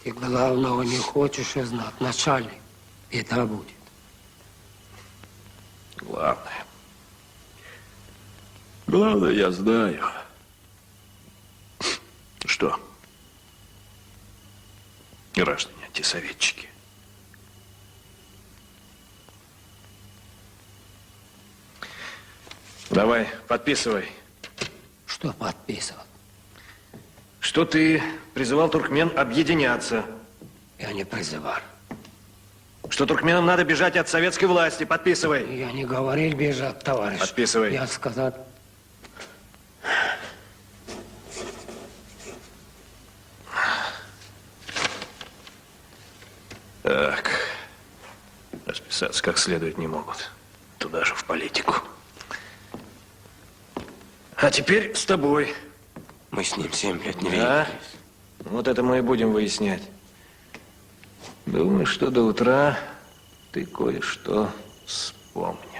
Ты главного не хочешь знать, начальник. Беда будет. Главное, я знаю. Что? Граждане антисоветчики. Давай, подписывай. Что подписывал? Что ты призывал туркмен объединяться. Я не призывал. Что туркменам надо бежать от советской власти. Подписывай. Я не говорил бежать, товарищ. Подписывай. Я сказал... Так. Расписаться как следует не могут. Туда же в политику. А теперь с тобой. Мы с ним 7 лет не Да? виделись. Вот это мы и будем выяснять. Думаю, что до утра ты кое-что вспомнишь.